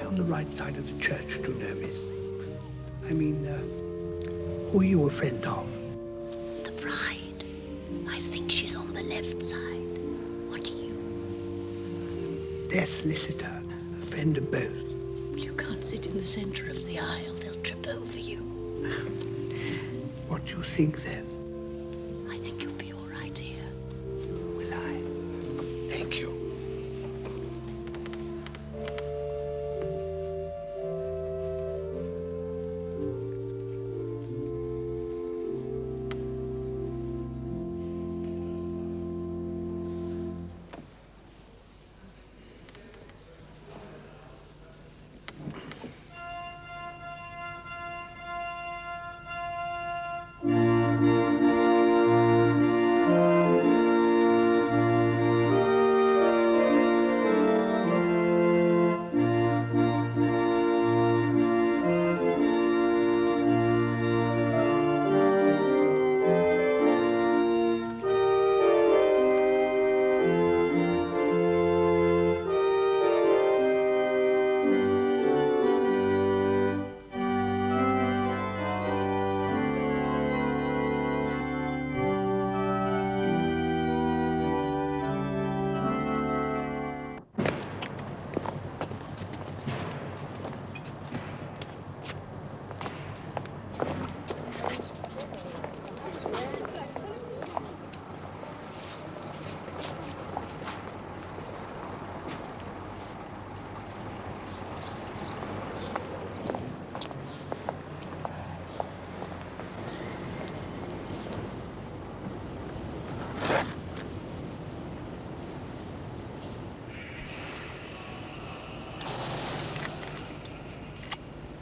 on the right side of the church too nervous. I mean, who are you a friend of? The bride. I think she's on the left side. What do you? Their solicitor, a friend of both. You can't sit in the center of the aisle. They'll trip over you. What do you think then? I think you'll be all right here. Will I? Thank you.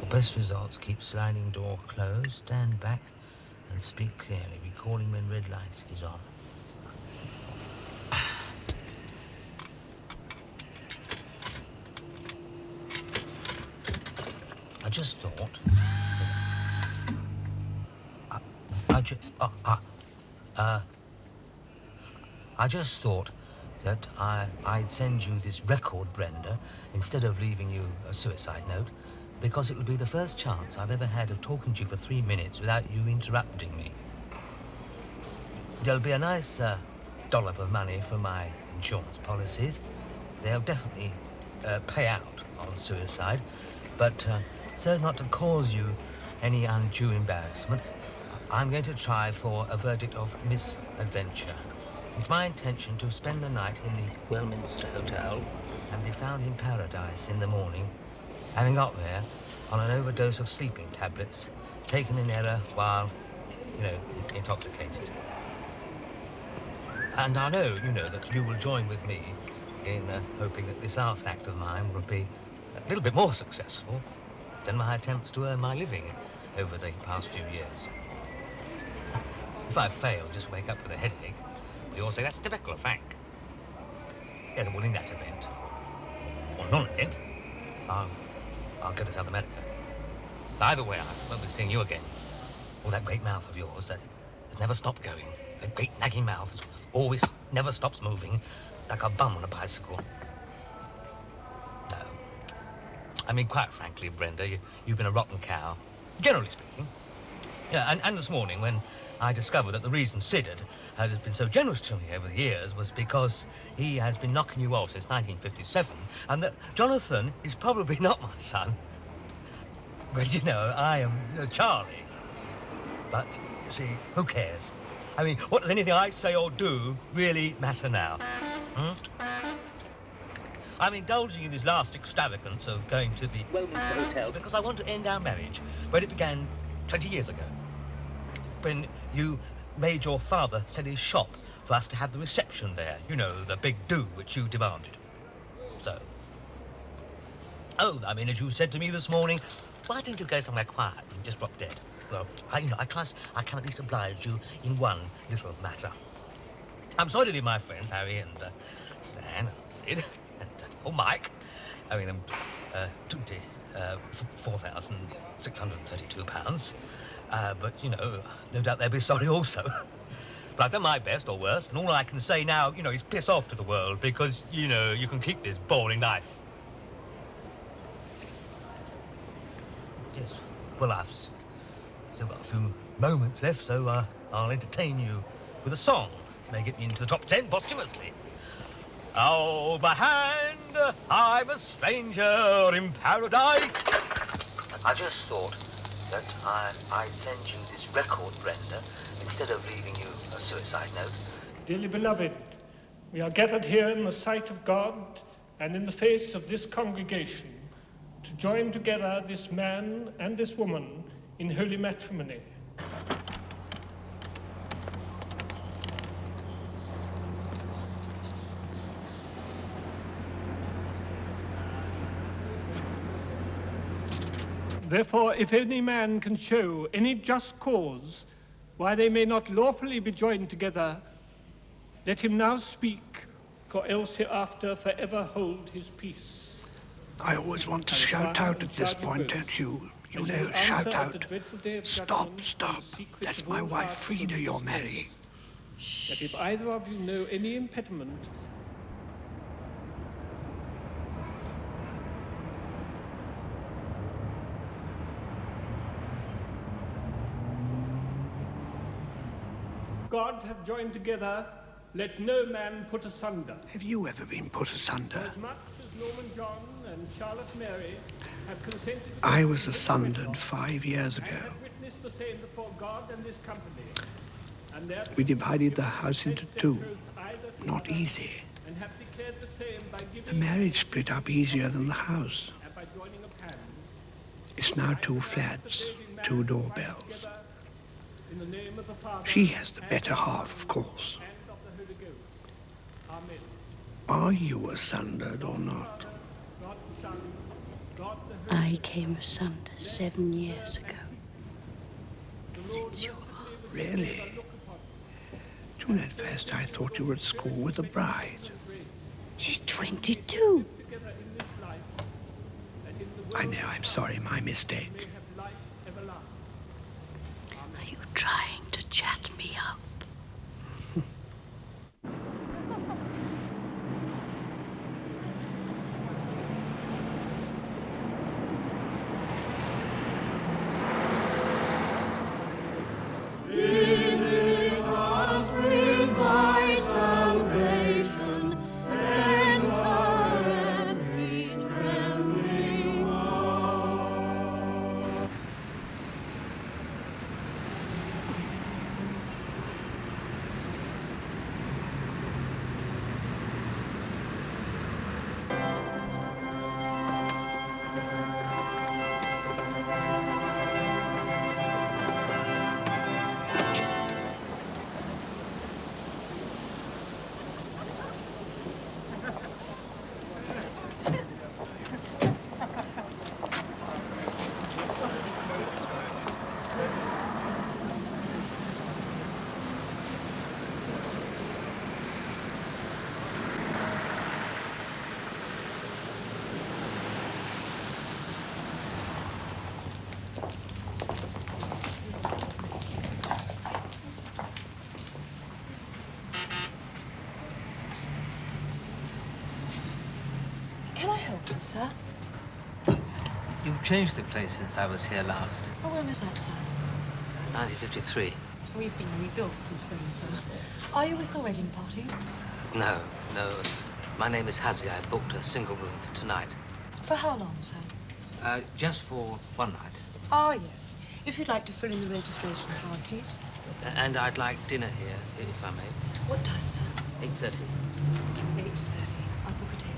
Best results: keep sliding door closed, stand back and speak clearly, recalling when red light is on. I just thought I just thought that I'd send you this record, Brenda, instead of leaving you a suicide note, because it would be the first chance I've ever had of talking to you for 3 minutes without you interrupting me. There'll be a nice dollop of money for my insurance policies. They'll definitely pay out on suicide, but so as not to cause you any undue embarrassment, I'm going to try for a verdict of misadventure. It's my intention to spend the night in the Westminster Hotel and be found in paradise in the morning, having got there on an overdose of sleeping tablets, taken in error while, intoxicated. And I know, that you will join with me in hoping that this last act of mine will be a little bit more successful than my attempts to earn my living over the past few years. If I fail, just wake up with a headache, they all say that's typical of Frank. Yeah, well, in that event, or non-event, I'll go to South America. Either way, I won't be seeing you again. Or that great mouth of yours that has never stopped going. That great nagging mouth that always never stops moving, like a bum on a bicycle. No. I mean, quite frankly, Brenda, you've been a rotten cow, generally speaking. Yeah, and this morning, when I discovered that the reason Sid has been so generous to me over the years was because he has been knocking you off since 1957, and that Jonathan is probably not my son. But, I am Charlie. But, you see, who cares? I mean, what does anything I say or do really matter now? I'm indulging in this last extravagance of going to the Westminster Hotel because I want to end our marriage, when it began 20 years ago. When you made your father sell his shop for us to have the reception there. The big do which you demanded. So. Oh, I mean, as you said to me this morning, why don't you go somewhere quiet and just drop dead? Well, I trust I can at least oblige you in one little matter. I'm sorry to leave my friends, Harry and Stan and Sid and Mike, owing them £4,632. But, no doubt they'll be sorry also. But I've done my best, or worse, and all I can say now, is piss off to the world because, you can keep this boring life. Yes. Well, I've still got a few moments left, so I'll entertain you with a song. May get me into the top 10 posthumously. Hold my hand, I'm a stranger in paradise. I just thought that I'd send you this record, Brenda, instead of leaving you a suicide note. Dearly beloved, we are gathered here in the sight of God and in the face of this congregation to join together this man and this woman in holy matrimony. Therefore, if any man can show any just cause why they may not lawfully be joined together, let him now speak, or else hereafter forever hold his peace. I always want to shout out at this point, don't you? You know, shout out. Stop, stop. That's my wife, Frida, you're marrying. That if either of you know any impediment, God have joined together, let no man put asunder. Have you ever been put asunder? As much as Norman John and Charlotte Mary have consented to I was asunder 5 years ago. and have witnessed the same before God and this company. And therefore We divided the house into two. troth either to Not other, easy. and have declared the same by giving The marriage split up easier than the house. and by joining of hands. It's now 2 flats, 2 doorbells. Together in the name of the Father She has the better half, of course. and of the Holy Ghost. Amen. Are you asundered or not? God the Son, God the Holy I came asunder 7 years ago. Since you are. Really? June, at first I thought you were at school with the bride. She's 22. together in this life, that in the world I know, I'm sorry, my mistake. may have life everlasting. Are you trying to chat me up? Can I help you, sir? You've changed the place since I was here last. Oh, when was that, sir? 1953. We've been rebuilt since then, sir. Are you with the wedding party? No. My name is Hazzy. I booked a single room for tonight. For how long, sir? Just for one night. Ah, yes. If you'd like to fill in the registration card, please. And I'd like dinner here, if I may. What time, sir? 8:30. 8:30. I'll book a table.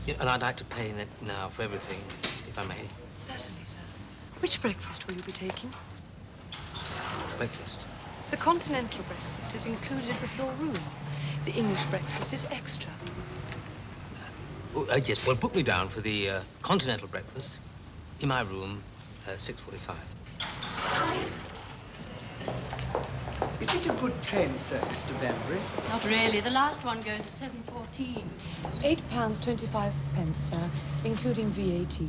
Yeah, and I'd like to pay now for everything, if I may. Certainly, sir. Which breakfast will you be taking? Breakfast. The continental breakfast is included with your room. The English breakfast is extra. Yes, well, put me down for the continental breakfast in my room, 6:45. Is it a good train service to Banbury? Not really. The last one goes at 7:14. £8.25, sir, including VAT.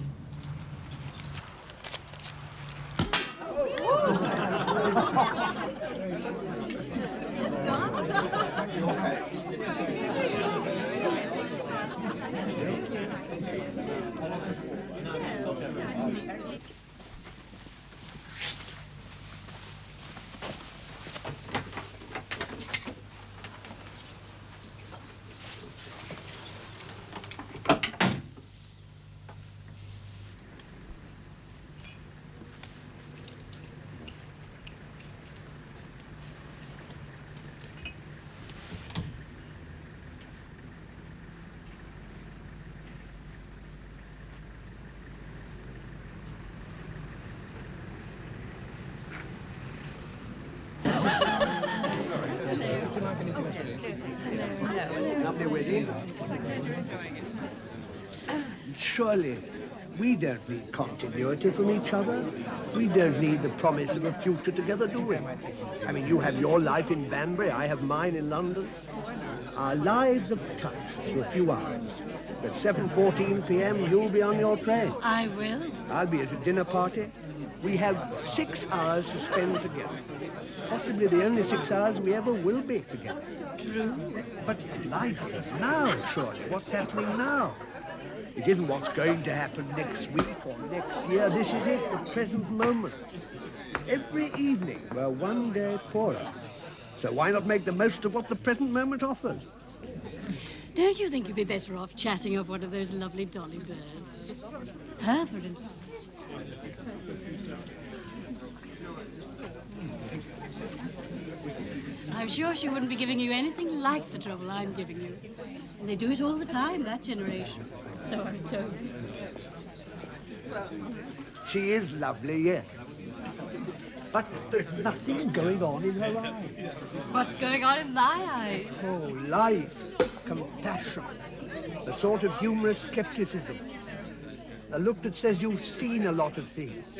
Lovely wedding. Surely, we don't need continuity from each other. We don't need the promise of a future together, do we? I mean, you have your life in Banbury, I have mine in London. Our lives have touched for a few hours. At 7:14 p.m., you'll be on your train. I will. I'll be at a dinner party. We have 6 hours to spend together. Possibly the only 6 hours we ever will be together. True. But life is now, surely. What's happening now? It isn't what's going to happen next week or next year. This is it, the present moment. Every evening, we're one day poorer. So why not make the most of what the present moment offers? Don't you think you'd be better off chatting of one of those lovely dolly birds? Her, for instance. I'm sure she wouldn't be giving you anything like the trouble I'm giving you. And they do it all the time, that generation. So I'm told. She is lovely, yes. But there's nothing going on in her eyes. What's going on in my eyes? Oh, life, compassion, a sort of humorous skepticism. A look that says you've seen a lot of things,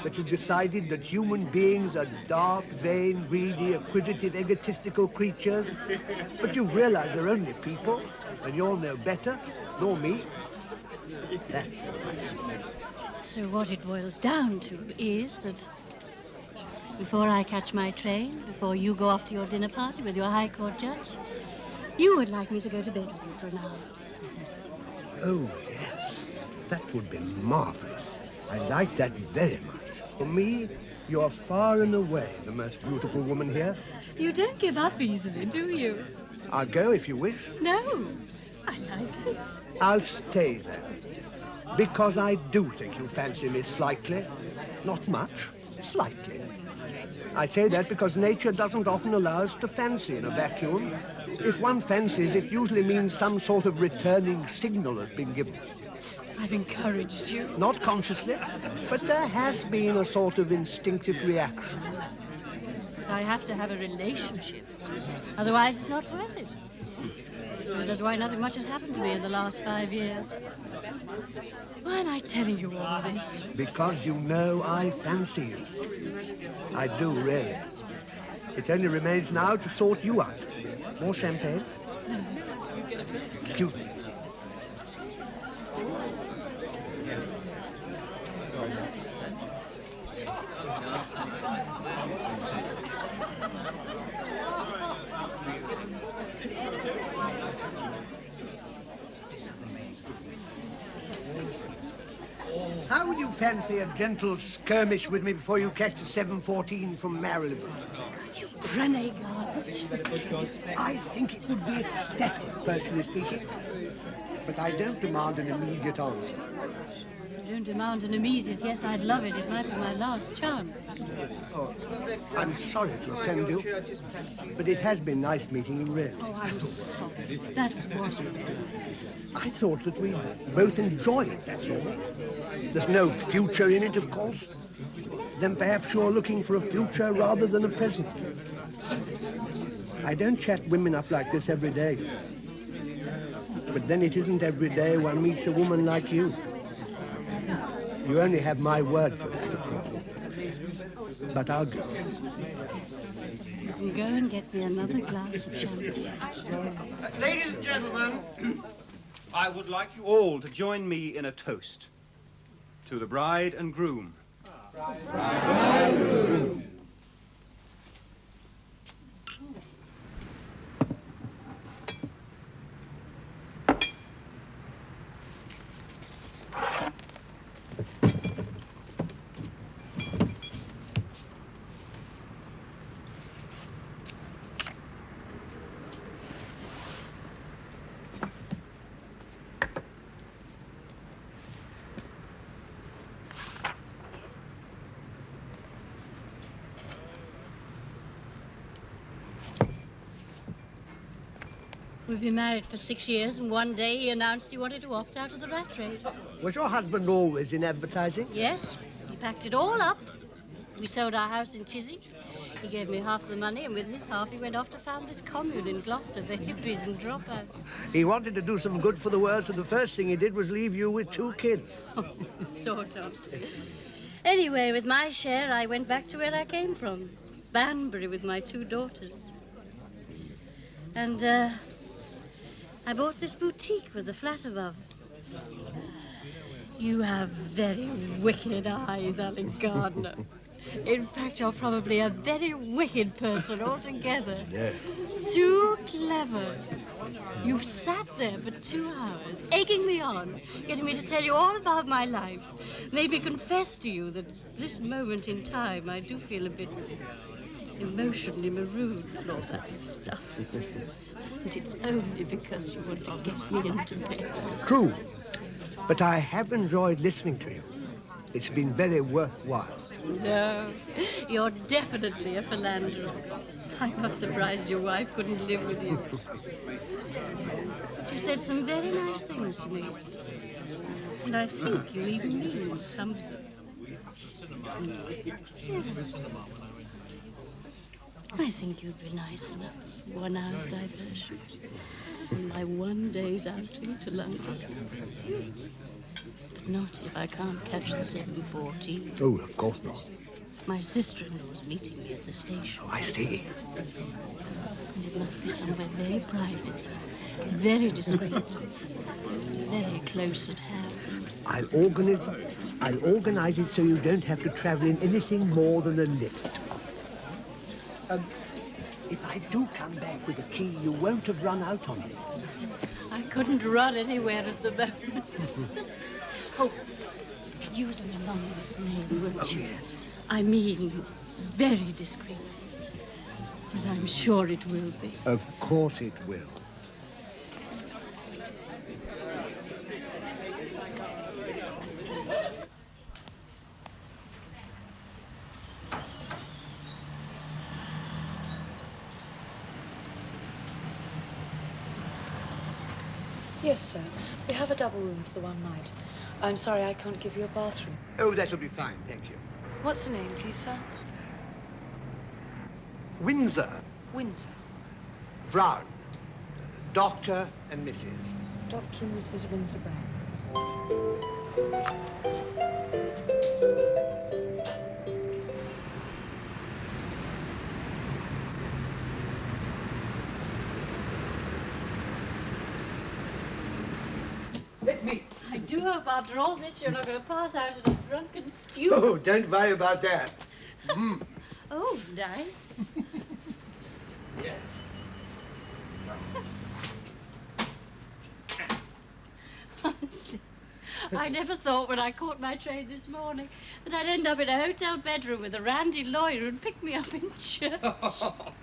that you've decided that human beings are dark, vain, greedy, acquisitive, egotistical creatures, but you've realized they're only people, and you're no better, nor me. That's what I see. So what it boils down to is that before I catch my train, before you go off to your dinner party with your High Court judge, you would like me to go to bed with you for an hour. Oh, yes. That would be marvelous. I like that very much. For me, you're far and away the most beautiful woman here. You don't give up easily, do you? I'll go if you wish. No, I like it. I'll stay then. Because I do think you fancy me slightly. Not much, slightly. I say that because nature doesn't often allow us to fancy in a vacuum. If one fancies, it usually means some sort of returning signal has been given. I've encouraged you. Not consciously, but there has been a sort of instinctive reaction. I have to have a relationship. Otherwise, it's not worth it. I suppose that's why nothing much has happened to me in the last 5 years. Why am I telling you all this? Because you know I fancy you. I do, really. It only remains now to sort you out. More champagne? No. Excuse me. How would you fancy a gentle skirmish with me before you catch the 7:14 from Marylebone? You renegade. I think it would be ecstatic, personally speaking. But I don't demand an immediate answer. You don't demand an immediate yes, I'd love it. It might be my last chance. Oh, I'm sorry to offend you, but it has been nice meeting you, really. Oh, I'm sorry. That was I thought that we both enjoyed it, that's all. There's no future in it, of course. Then perhaps you're looking for a future rather than a present. I don't chat women up like this every day. But then it isn't every day one meets a woman like you. You only have my word for that, of course. But I'll go. You can go and get me another glass of champagne. Ladies and gentlemen, I would like you all to join me in a toast to the bride and groom. Bride and groom. We've been married for 6 years, and one day he announced he wanted to opt out of the rat race. Was your husband always in advertising? Yes, he packed it all up We sold our house in Chiswick. He gave me half the money, and with his half he went off to found this commune in Gloucester for hippies and dropouts. He wanted to do some good for the world, so the first thing he did was leave you with 2 kids. Sort of. Anyway, with my share, I went back to where I came from, Banbury, with my 2 daughters. And I bought this boutique with a flat above. You have very wicked eyes, Alan Gardner. In fact, you're probably a very wicked person altogether. Yeah. Too clever. You've sat there for 2 hours, egging me on, getting me to tell you all about my life. Made me confess to you that at this moment in time, I do feel a bit emotionally marooned and all that stuff. And it's only because you want to get me into bed. True. But I have enjoyed listening to you. It's been very worthwhile. No, you're definitely a philanderer. I'm not surprised your wife couldn't live with you. But you said some very nice things to me. And I think you even mean some of them. I think you'd be nice enough. 1 hour's diversion. On my 1 day's outing to London. But not if I can't catch the 7:14. Oh, of course not. My sister-in-law's meeting me at the station. Oh, I see. And it must be somewhere very private, very discreet, very close at hand. I'll organize it so you don't have to travel in anything more than a lift. If I do come back with a key, you won't have run out on me. I couldn't run anywhere at the moment. Oh, use an anonymous name, won't you? Yes. I mean, very discreet. And I'm sure it will be. Of course it will. Yes, sir. We have a double room for the one night. I'm sorry I can't give you a bathroom. Oh, that'll be fine, thank you. What's the name, please, sir? Windsor, Windsor. Brown, Dr. and Mrs. Dr. and Mrs. Windsor Brown. Let me. I do hope after all this you're not going to pass out in a drunken stew. Oh, don't worry about that. Oh, nice. Honestly, I never thought when I caught my train this morning that I'd end up in a hotel bedroom with a randy lawyer who'd pick me up in church. Lovely.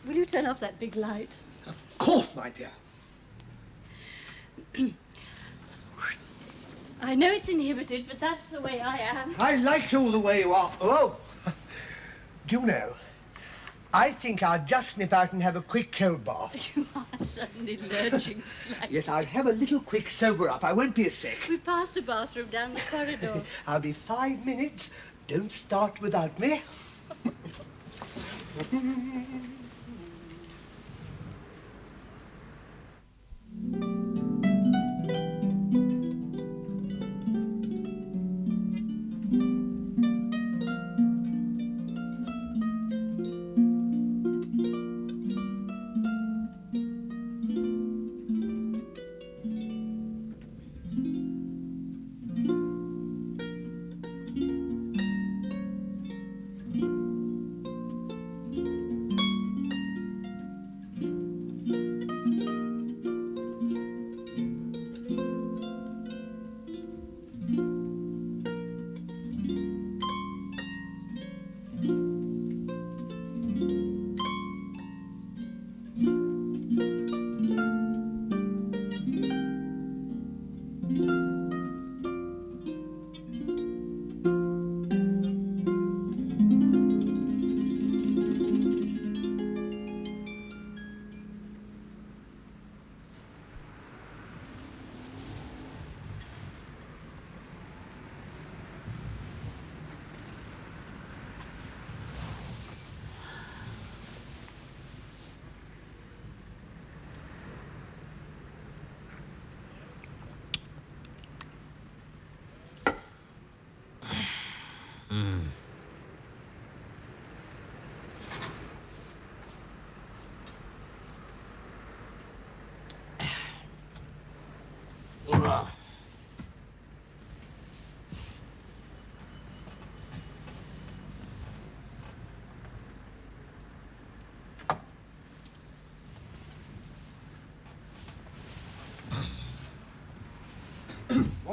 Will you turn off that big light? Of course, my dear. I know it's inhibited, but that's the way I am. I like you the way you are. Oh, do you know, I think I'll just nip out and have a quick cold bath. You are suddenly lurching slightly. Yes, I'll have a little quick sober up. I won't be a sec. We passed a bathroom down the corridor. I'll be 5 minutes. Don't start without me.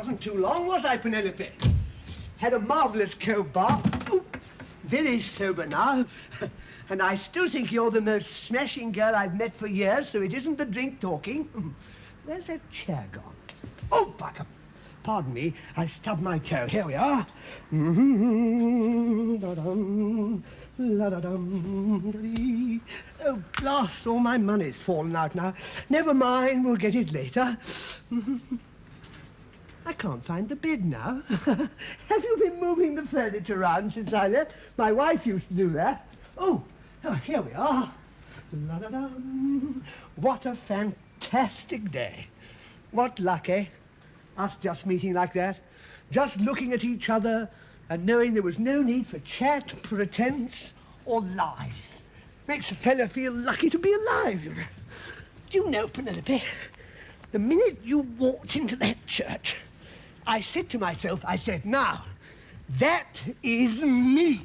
wasn't too long, was I, Penelope? Had a marvellous cold bath. Ooh, very sober now. And I still think you're the most smashing girl I've met for years, so it isn't the drink talking. Where's that chair gone? Oh, bugger. Pardon me, I stubbed my toe. Here we are. Oh, blast, all my money's fallen out now. Never mind, we'll get it later. I can't find the bed now. Have you been moving the furniture around since I left? My wife used to do that. Oh, here we are. What a fantastic day. What luck, eh? Us just meeting like that, just looking at each other and knowing there was no need for chat, pretense, or lies. Makes a fellow feel lucky to be alive, you know. Do you know, Penelope, the minute you walked into that church, I said to myself, now, that is me.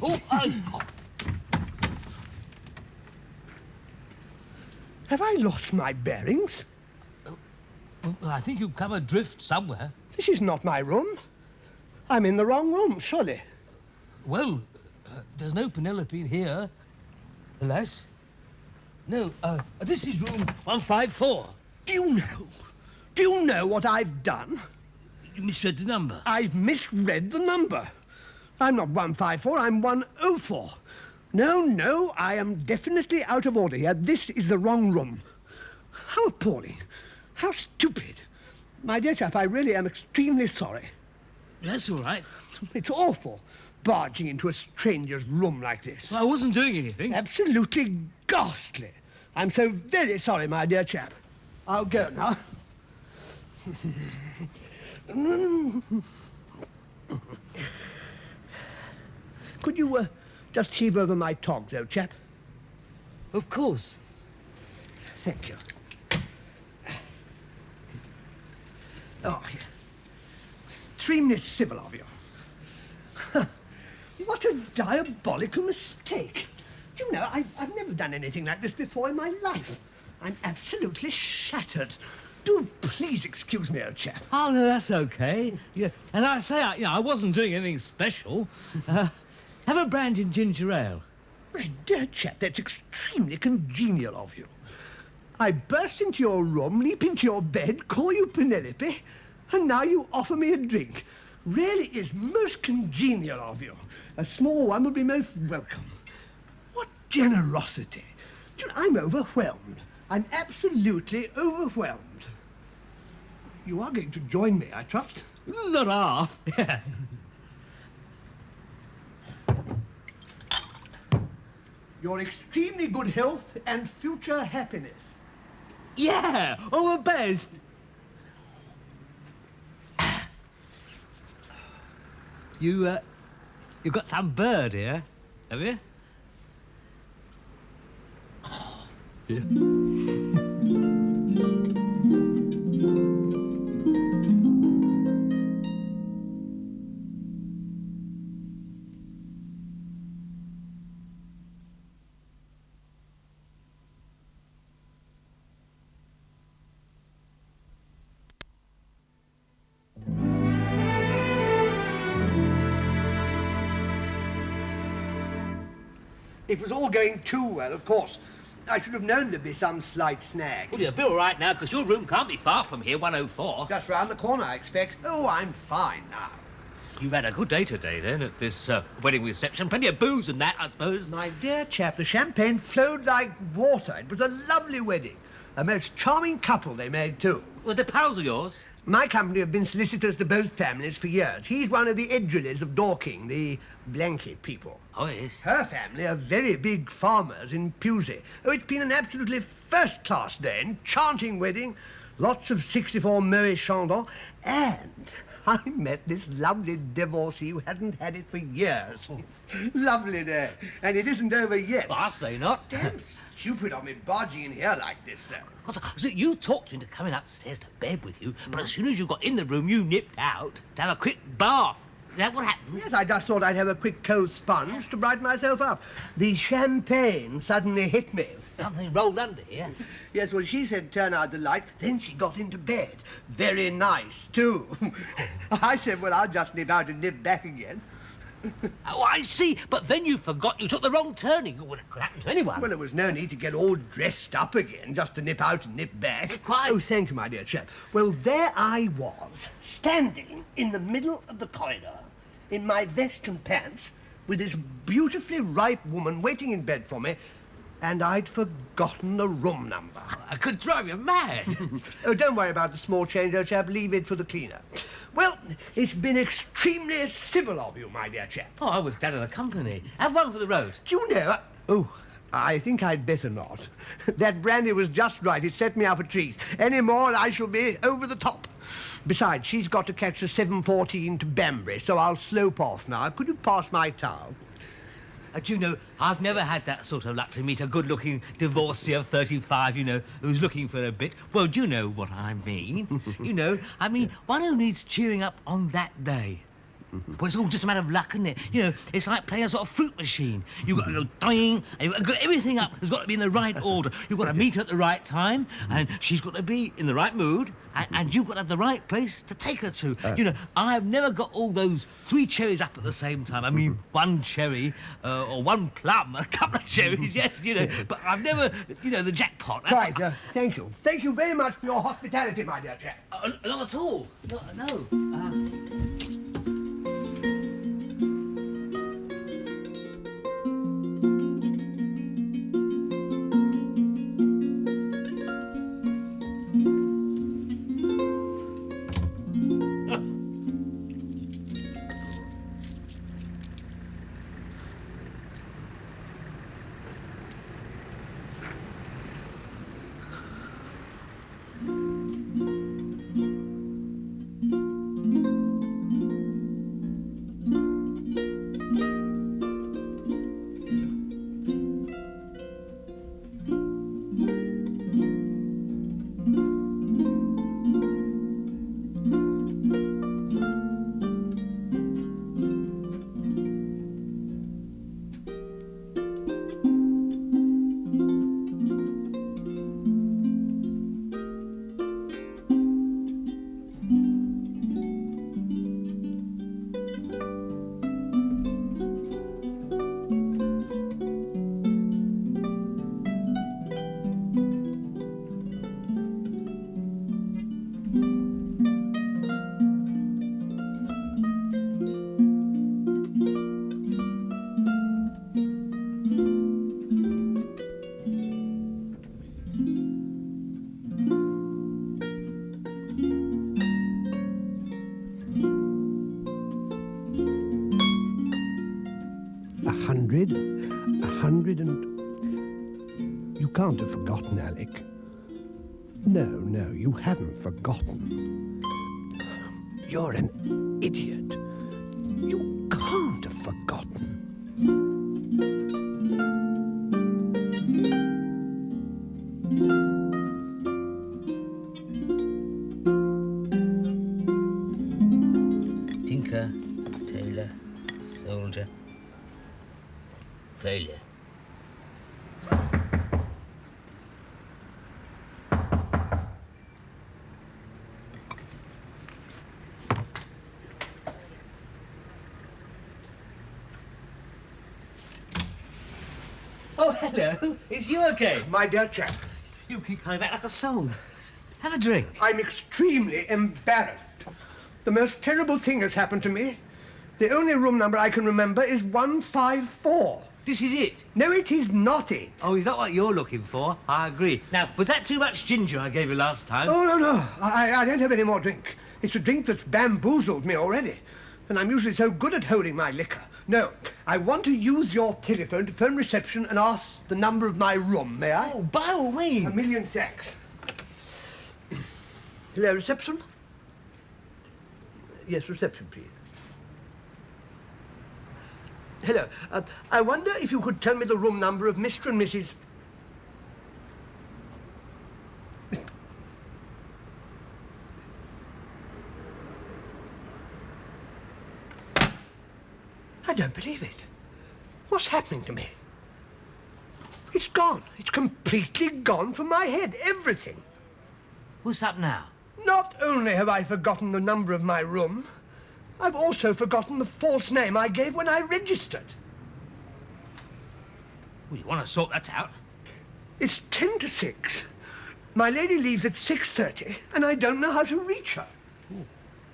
Have I lost my bearings? Well, I think you've come adrift somewhere. This is not my room. I'm in the wrong room, surely. Well, there's no Penelope here. Unless... No, this is room 154. Do you know what I've done? You misread the number. I've misread the number. I'm not 154, I'm 104. No, I am definitely out of order here. This is the wrong room. How appalling. How stupid. My dear chap, I really am extremely sorry. That's all right. It's awful, barging into a stranger's room like this. Well, I wasn't doing anything. Absolutely ghastly. I'm so very sorry, my dear chap. I'll go now. Could you just heave over my togs, old chap? Of course. Thank you. Oh, extremely civil of you. What a diabolical mistake. Do you know, I've never done anything like this before in my life. I'm absolutely shattered. Do please excuse me, old chap. Oh, no, that's okay. Yeah, and I say, I wasn't doing anything special. Have a brandy and ginger ale. My dear chap, that's extremely congenial of you. I burst into your room, leap into your bed, call you Penelope, and now you offer me a drink. Really is most congenial of you. A small one would be most welcome. What generosity. I'm overwhelmed. I'm absolutely overwhelmed. You are going to join me, I trust? Not half. Yeah. Your extremely good health and future happiness. Yeah, oh, the best. You've got some bird here, have you? Yeah. It was all going too well, of course. I should have known there'd be some slight snag. Well, you'll be all right now, because your room can't be far from here, 104. Just round the corner, I expect. Oh, I'm fine now. You've had a good day today, then, at this wedding reception. Plenty of booze and that, I suppose. My dear chap, the champagne flowed like water. It was a lovely wedding. A most charming couple they made, too. Well, they're pals of yours. My company have been solicitors to both families for years. He's one of the Edgerleys of Dorking, the blanket people. Oh, yes. Her family are very big farmers in Pusey. Oh, it's been an absolutely first-class day, enchanting wedding, lots of 64 Moet Chandon, and I met this lovely divorcee who hadn't had it for years. Lovely day. And it isn't over yet. Well, I say not. Damn stupid of me barging in here like this, though. So you talked into coming upstairs to bed with you, but as soon as you got in the room, you nipped out to have a quick bath. Is that what happened? Yes, I just thought I'd have a quick cold sponge to brighten myself up. The champagne suddenly hit me. Something rolled under here. Yes, well, she said turn out the light, then she got into bed. Very nice, too. I said, well, I'll just nip out and nip back again. Oh, I see. But then you forgot you took the wrong turning. It could happen to anyone. Well, there was no need to get all dressed up again just to nip out and nip back. Quite. Oh, thank you, my dear chap. Well, there I was, standing in the middle of the corridor, in my vest and pants, with this beautifully ripe woman waiting in bed for me, and I'd forgotten the room number. I could drive you mad. Oh, don't worry about the small change, old chap. Leave it for the cleaner. Well, it's been extremely civil of you, my dear chap. Oh, I was glad of the company. Have one for the road. Do you know... Oh, I think I'd better not. That brandy was just right. It set me up a treat. Any more and I shall be over the top. Besides, she's got to catch the 7:14 to Banbury, so I'll slope off now. Could you pass my towel? Do you know, I've never had that sort of luck to meet a good-looking divorcee of 35, you know, who's looking for a bit. Well, do you know what I mean? You know, I mean, one who needs cheering up on that day. Well, it's all just a matter of luck, isn't it? You know, it's like playing a sort of fruit machine. You've got to go dying, and you've got to get everything up. It's got to be in the right order. You've got to meet her at the right time, and she's got to be in the right mood, and you've got to have the right place to take her to. You know, I've never got all those 3 cherries up at the same time. I mean, 1 cherry, or 1 plum, a couple of cherries, yes, you know, but I've never, you know, the jackpot. That's Right, thank you. Thank you very much for your hospitality, my dear chap. Not at all. No. You can't have forgotten, Alec. No, you haven't forgotten. You're an idiot. You can't have forgotten. Tinker, tailor, soldier, failure. Oh, hello. Is you okay? My dear chap, You keep coming back like a song. Have a drink. I'm extremely embarrassed. The most terrible thing has happened to me. The only room number I can remember is 154. This is it. No, it is not it. Oh, is that what you're looking for? I agree. Now, was that too much ginger I gave you last time? Oh, no. I don't have any more drink. It's a drink that's bamboozled me already. And I'm usually so good at holding my liquor. No, I want to use your telephone to phone reception and ask the number of my room, may I? Oh, by all means. A million thanks. Hello, reception? Yes, reception, please. Hello. I wonder if you could tell me the room number of Mr. and Mrs. don't believe it. What's happening to me? It's gone. It's completely gone from my head. Everything. What's up now? Not only have I forgotten the number of my room, I've also forgotten the false name I gave when I registered. Well, you want to sort that out? It's 10 to 6. My lady leaves at 6:30, and I don't know how to reach her.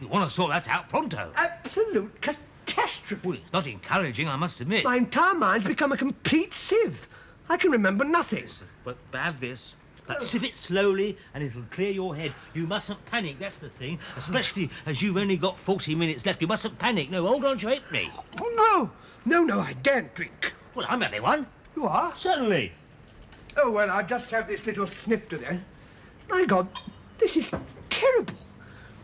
You want to sort that out pronto? Absolute catastrophe. Well, it's not encouraging, I must admit. My entire mind's become a complete sieve. I can remember nothing. But have this. But sip it slowly, and it'll clear your head. You mustn't panic, that's the thing. Especially as you've only got 40 minutes left. You mustn't panic. No, hold on to it, me. Oh, no, I daren't drink. Well, I'm having one. You are? Certainly. Oh, well, I'll just have this little snifter then. My God, this is terrible.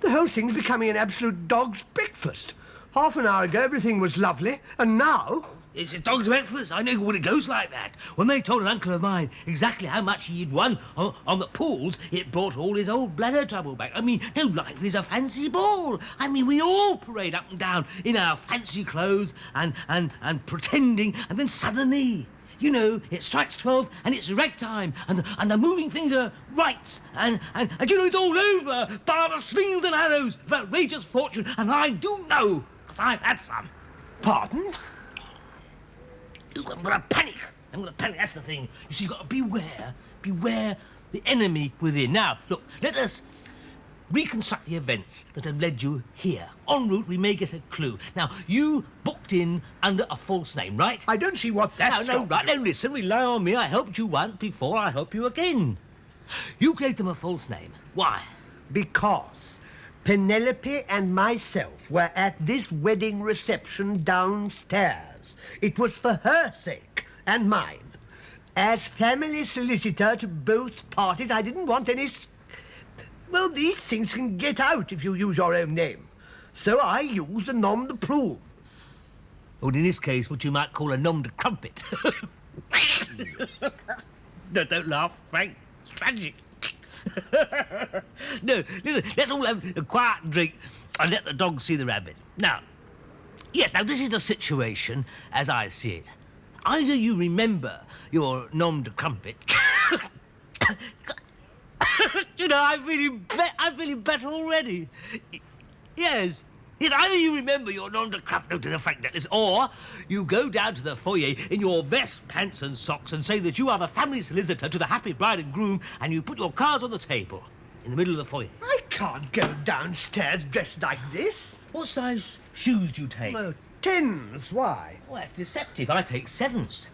The whole thing's becoming an absolute dog's breakfast. Half an hour ago, everything was lovely, and now... It's a dog's breakfast. I know when it goes like that. When they told an uncle of mine exactly how much he'd won on the pools, it brought all his old bladder trouble back. I mean, no, life is a fancy ball. I mean, we all parade up and down in our fancy clothes and pretending, and then suddenly, you know, it strikes 12 and it's ragtime, and the moving finger writes, and you know, it's all over by the slings and arrows of outrageous fortune, and I do know, because I've had some. Pardon? I'm going to panic. That's the thing. You see, you've got to beware the enemy within. Now, look, let us reconstruct the events that have led you here. En route, we may get a clue. Now, you booked in under a false name, right? I don't see what that's... No, right, now listen, rely on me. I helped you once before, I help you again. You gave them a false name. Why? Because Penelope and myself were at this wedding reception downstairs. It was for her sake and mine. As family solicitor to both parties, I didn't want any... Well, these things can get out if you use your own name. So I used the nom de plume. Well, in this case, what you might call a nom de crumpet. No, don't laugh, Frank. It's tragic. No, let's all have a quiet drink and let the dog see the rabbit. Now, yes, now this is the situation as I see it. Either you remember your nom de crumpet. You know, I'm feeling better already. Yes, either you remember your nom de crumpet to the fact that is, or you go down to the foyer in your vest, pants and socks and say that you are the family solicitor to the happy bride and groom, and you put your cards on the table in the middle of the foyer. I can't go downstairs dressed like this. What size shoes do you take? Oh, 10s. Why? Well, that's deceptive. I take 7s.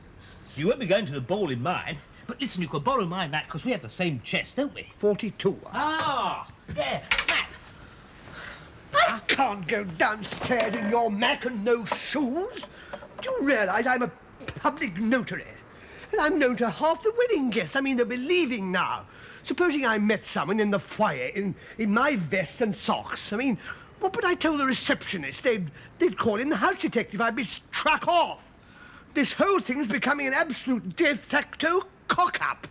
You won't be going to the ball in mine. But listen, you could borrow my mat, because we have the same chest, don't we? 42. Ah, yeah, snap. I can't go downstairs in your Mac and no shoes. Do you realise I'm a public notary? And I'm known to half the wedding guests. I mean, they'll be leaving now. Supposing I met someone in the foyer in my vest and socks. I mean, what would I tell the receptionist? They'd call in the house detective. I'd be struck off. This whole thing's becoming an absolute de facto cock-up.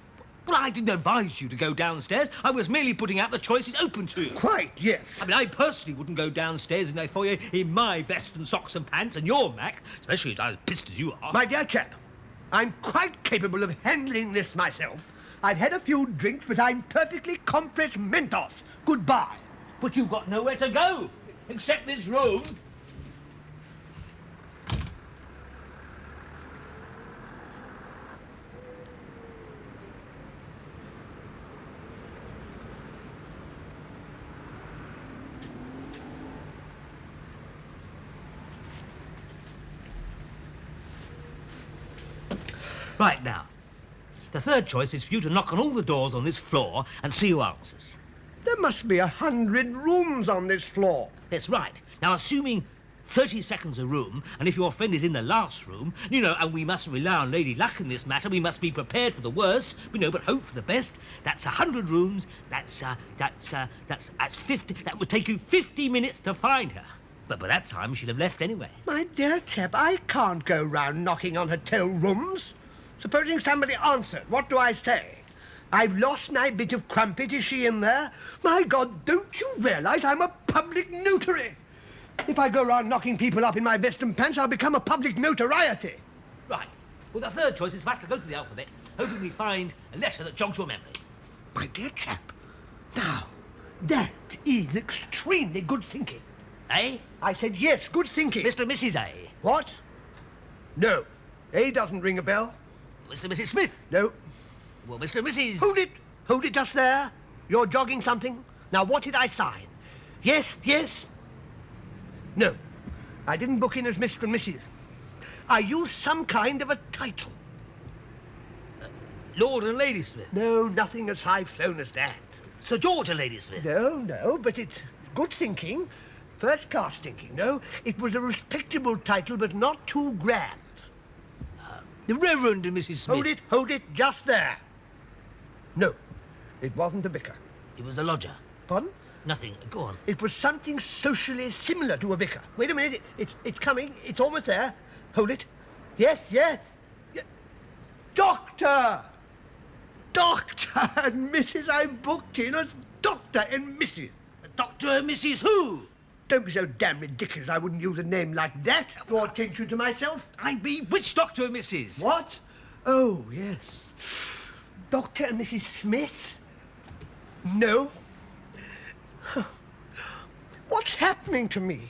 Well, I didn't advise you to go downstairs. I was merely putting out the choices open to you. Quite, yes. I mean, I personally wouldn't go downstairs in a foyer in my vest and socks and pants and your Mac, especially as I'm as pissed as you are. My dear chap, I'm quite capable of handling this myself. I've had a few drinks, but I'm perfectly compres mentos. Goodbye. But you've got nowhere to go, except this room. Right now, the third choice is for you to knock on all the doors on this floor and see who answers. There must be 100 rooms on this floor. That's right. Now, assuming 30 seconds a room, and if your friend is in the last room, you know, and we must rely on Lady Luck in this matter, we must be prepared for the worst, you know, but hope for the best. That's 100 rooms. That's 50. That would take you 50 minutes to find her. But by that time, she'll have left anyway. My dear chap, I can't go round knocking on hotel rooms. Supposing somebody answered, what do I say? I've lost my bit of crumpet. Is she in there? My God, don't you realise I'm a public notary? If I go round knocking people up in my vest and pants, I'll become a public notoriety. Right. Well, the third choice is for us to go through the alphabet, hoping we find a letter that jogs your memory. My dear chap, now, that is extremely good thinking. Eh? I said yes, good thinking. Mr. and Mrs. A. What? No. A doesn't ring a bell. Mr. and Mrs. Smith. No. Well, Mr. and Mrs. Hold it. Hold it just there. You're jogging something. Now, what did I sign? Yes, yes. No. I didn't book in as Mr. and Mrs. I used some kind of a title. Lord and Lady Smith. No, nothing as high-flown as that. Sir George and Lady Smith. No, but it's good thinking. First-class thinking. No, it was a respectable title, but not too grand. The Reverend and Mrs. Smith. Hold it, just there. No, it wasn't a vicar. It was a lodger. Pardon? Nothing. Go on. It was something socially similar to a vicar. Wait a minute, it's coming. It's almost there. Hold it. Yes. Doctor! Doctor and Mrs. I booked in as Doctor and Mrs. Dr. and Mrs. Who? Don't be so damn ridiculous. I wouldn't use a name like that. Draw attention to myself. I mean, which Dr. and Mrs.? What? Oh, yes. Dr. and Mrs. Smith? No. What's happening to me?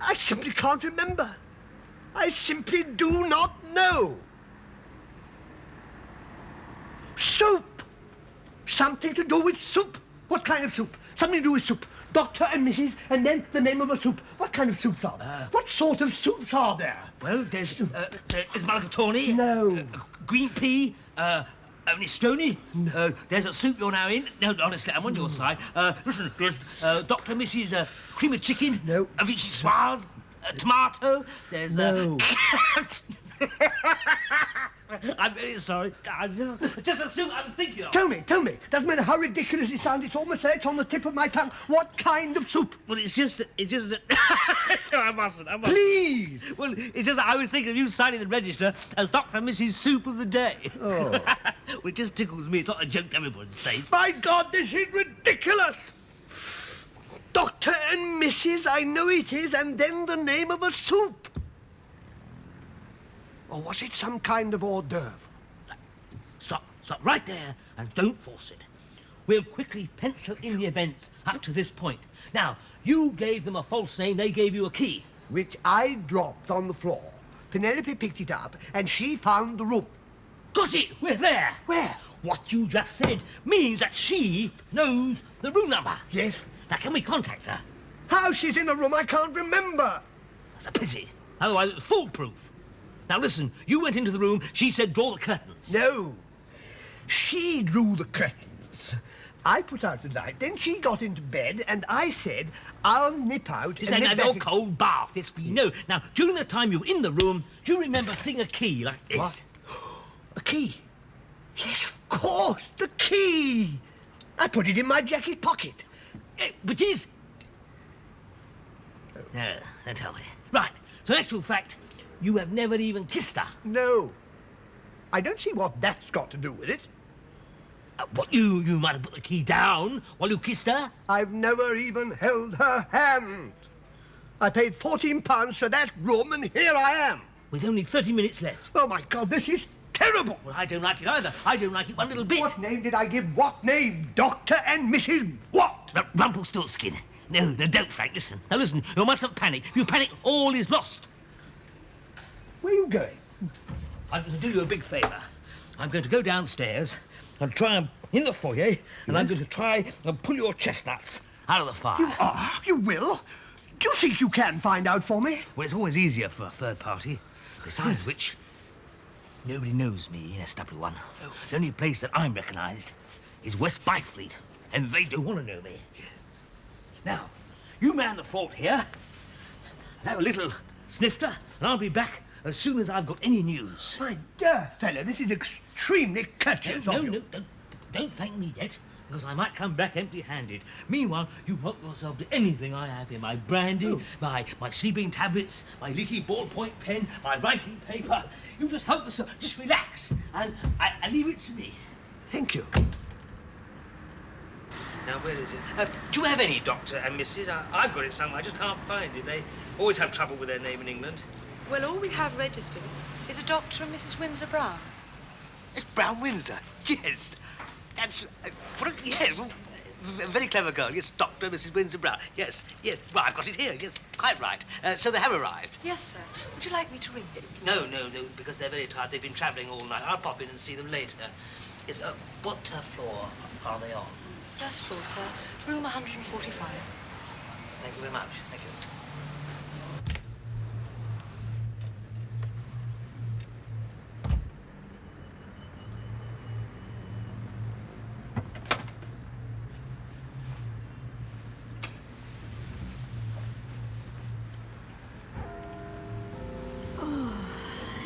I simply can't remember. I simply do not know. Soup! Something to do with soup. What kind of soup? Something to do with soup. Dr. and Mrs. and then the name of a soup. What kind of soups are there? What sort of soups are there? Well, there's mulligatawny. No. Green pea. Minestrone. No. There's a soup you're now in. No, honestly, I'm on your side. Listen, there's Dr. and Mrs. Cream of chicken. No. A vichyssoise. Tomato. There's No. I'm very sorry. Just a soup I was thinking of. Tell me. Doesn't matter how ridiculous it sounds, it's almost there, it's on the tip of my tongue. What kind of soup? Well, it's just that... No, I mustn't. Please! Well, it's just that I was thinking of you signing the register as Dr. and Mrs. Soup of the Day. Oh. Well, it just tickles me. It's not a joke to everybody's taste. My God, this is ridiculous! Dr. and Mrs., I know it is, and then the name of a soup. Or was it some kind of hors d'oeuvre? Stop right there and don't force it. We'll quickly pencil in the events up to this point. Now, you gave them a false name, they gave you a key. Which I dropped on the floor. Penelope picked it up, and she found the room. Got it! We're there! Where? What you just said means that she knows the room number. Yes. Now, can we contact her? How she's in the room, I can't remember. That's a pity. Otherwise, it's foolproof. Now, listen, you went into the room, she said draw the curtains. No. She drew the curtains. I put out the light, then she got into bed, and I said, I'll nip out Just and have nip your back cold bath, yes, we know. Now, during the time you were in the room, do you remember seeing a key like this? What? A key? Yes, of course, the key. I put it in my jacket pocket. Which is... No, don't tell me. Right, so in actual fact, you have never even kissed her. No. I don't see what that's got to do with it. What, you might have put the key down while you kissed her? I've never even held her hand. I paid £14 for that room, and here I am. With only 30 minutes left. Oh, my God, this is terrible. Well, I don't like it either. I don't like it one little bit. What name did I give? What name? Dr. and Mrs. What? Rumpelstiltskin. No, don't, Frank, listen. Now, listen, you mustn't panic. If you panic, all is lost. Where are you going? I'm going to do you a big favour. I'm going to go downstairs and try and in the foyer, and I'm going to try and pull your chestnuts out of the fire. You are? You will? Do you think you can find out for me? Well, it's always easier for a third party. Besides which, nobody knows me in SW1. The only place that I'm recognised is West Byfleet, and they don't want to know me. Now, you man the fort here, and have a little snifter, and I'll be back as soon as I've got any news. My dear fellow, this is extremely courteous of you. No, don't thank me yet, because I might come back empty-handed. Meanwhile, you help yourself to anything I have here. My brandy, my sleeping tablets, my leaky ballpoint pen, my writing paper. You just help yourself. Just relax, and I leave it to me. Thank you. Now, where is it? Do you have any Dr. and Mrs.? I've got it somewhere. I just can't find it. They always have trouble with their name in England. Well, all we have registered is a Dr. and Mrs. Windsor Brown. It's Brown Windsor. Yes. That's... yeah, a very clever girl. Yes, Dr. and Mrs. Windsor Brown. Yes, yes. Well, I've got it here. Yes, quite right. So they have arrived. Yes, sir. Would you like me to ring them? No, because they're very tired. They've been travelling all night. I'll pop in and see them later. Yes, what floor are they on? First floor, sir. Room 145. Thank you very much. Thank you.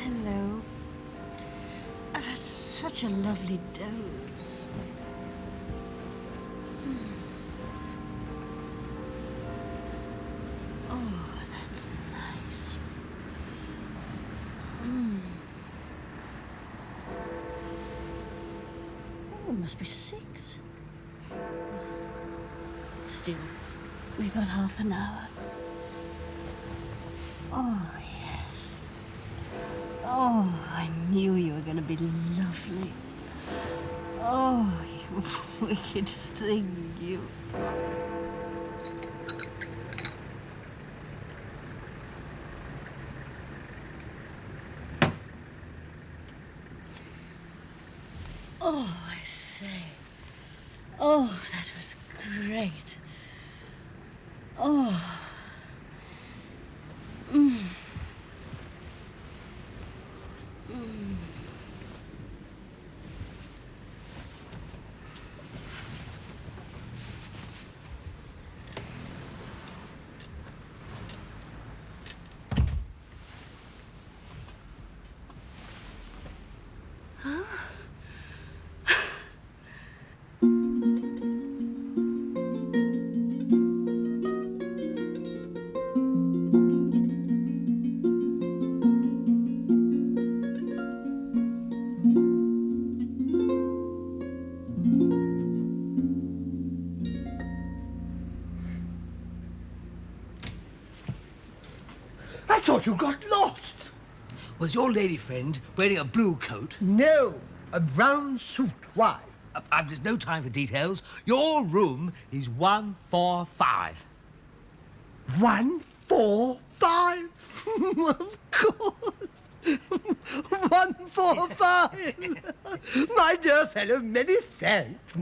Hello. Oh, that's such a lovely doze. Oh, that's nice. Oh, it must be 6. Still, we've got half an hour. Oh, yes. Oh, I knew you were going to be lovely. Oh, you wicked thing, you. Oh, I say. Oh, that was great. Oh. I thought you got lost. Was your lady friend wearing a blue coat? No, a brown suit. Why? There's no time for details. Your room is 145. 145? Of course. 145. My dear fellow, many thanks.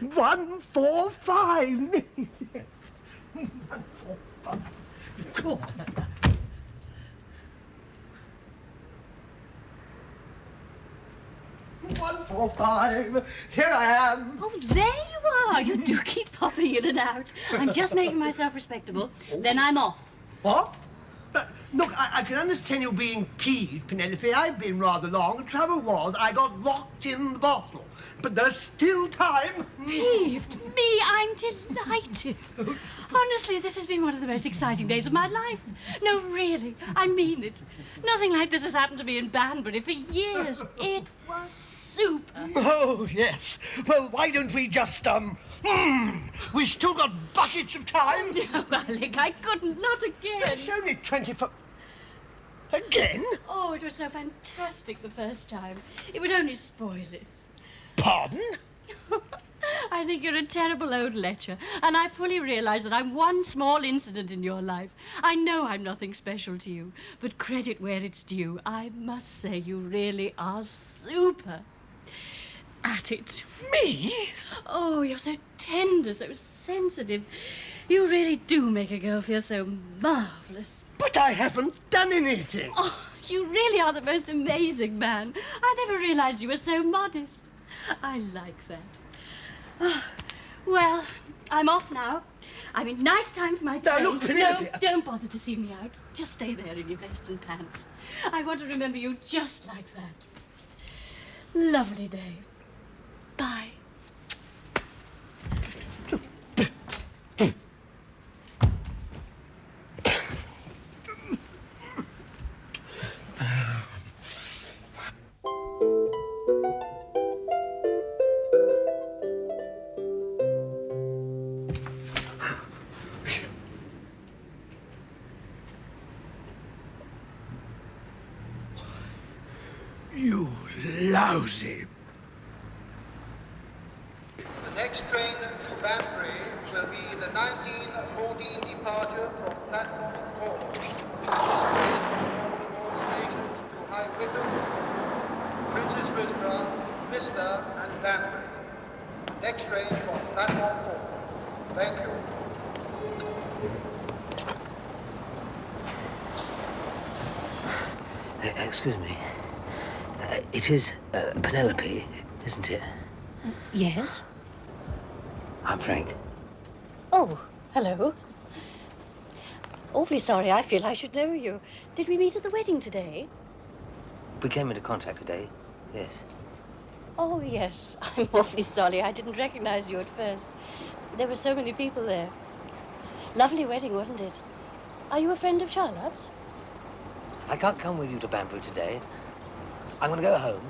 145. Many thanks. 145. Of course. 145. Here I am. Oh, there you are. You do keep popping in and out. I'm just making myself respectable. Then I'm off. What? Look, I can understand you being peeved, Penelope. I've been rather long. The trouble was, I got locked in the bottle. But there's still time. Peeved? Me? I'm delighted. Honestly, this has been one of the most exciting days of my life. No, really, I mean it. Nothing like this has happened to me in Banbury for years. It was super. Oh, yes. Well, why don't we just, we've still got buckets of time. No, Alec, I couldn't. Not again. It's only 24... Again? Oh, it was so fantastic the first time. It would only spoil it. Pardon? I think you're a terrible old lecher, and I fully realise that I'm one small incident in your life. I know I'm nothing special to you, but credit where it's due. I must say you really are super at it. Me? Oh, you're so tender, so sensitive. You really do make a girl feel so marvellous. But I haven't done anything. Oh, you really are the most amazing man. I never realised you were so modest. I like that. Well, I'm off now. I mean, nice time for my train. Now, look, Penelope. No, don't bother to see me out. Just stay there in your vest and pants. I want to remember you just like that. Lovely day. Bye. You lousy. The next train to Banbury will be the 1914 departure from platform 4. All stations to High Wycombe, Princess Risborough, Bicester and Banbury. Next train from platform 4. Thank you. Excuse me. It is Penelope, isn't it? Yes? I'm Frank. Oh, hello. Awfully sorry. I feel I should know you. Did we meet at the wedding today? We came into contact today, yes. Oh, yes. I'm awfully sorry. I didn't recognize you at first. There were so many people there. Lovely wedding, wasn't it? Are you a friend of Charlotte's? I can't come with you to Banbury today. I'm going to go home,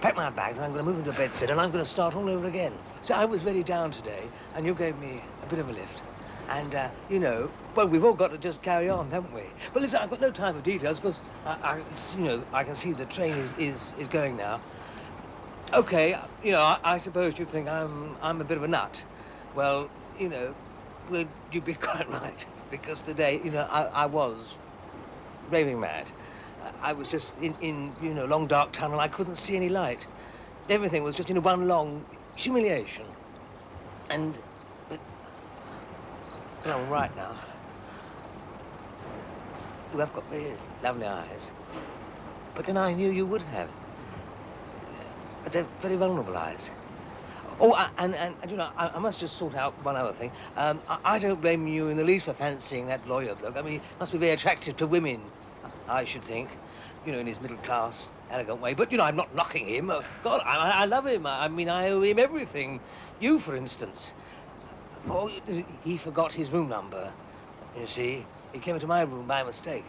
pack my bags, and I'm going to move into a bedsit, and I'm going to start all over again. So I was very down today, and you gave me a bit of a lift. And, you know, well, we've all got to just carry on, haven't we? But listen, I've got no time for details, because, I can see the train is going now. Okay, you know, I suppose you think I'm a bit of a nut. Well, you know, well, you'd be quite right, because today, you know, I was raving mad. I was just in, you know, long dark tunnel. I couldn't see any light. Everything was just in one long humiliation. But I'm all right now. You have got very lovely eyes. But then I knew you would have. But they're very vulnerable eyes. Oh, and you know, I must just sort out one other thing. I don't blame you in the least for fancying that lawyer bloke. I mean, he must be very attractive to women, I should think. You know, in his middle-class, elegant way. But, you know, I'm not knocking him. God, I love him. I mean, I owe him everything. You, for instance. Oh, he forgot his room number. You see, he came into my room by mistake.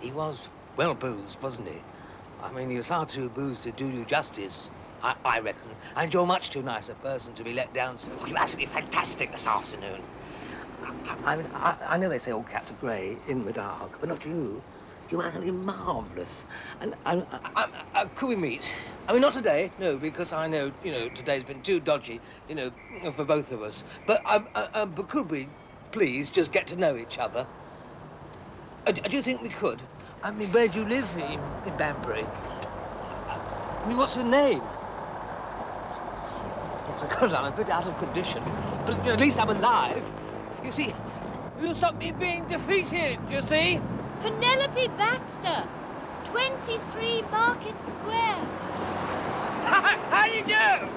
He was well boozed, wasn't he? I mean, he was far too boozed to do you justice, I reckon. And you're much too nice a person to be let down so... Oh, you're absolutely fantastic this afternoon. I mean, I know they say all cats are grey in the dark, but not you. You're absolutely marvellous. And could we meet? I mean, not today, no, because I know, you know, today's been too dodgy, you know, for both of us. But could we, please, just get to know each other? Do you think we could? I mean, where do you live in Banbury? I mean, what's your name? God, I'm a bit out of condition, but at least I'm alive. You see, you'll stop me being defeated, you see? Penelope Baxter, 23 Market Square. How do you do?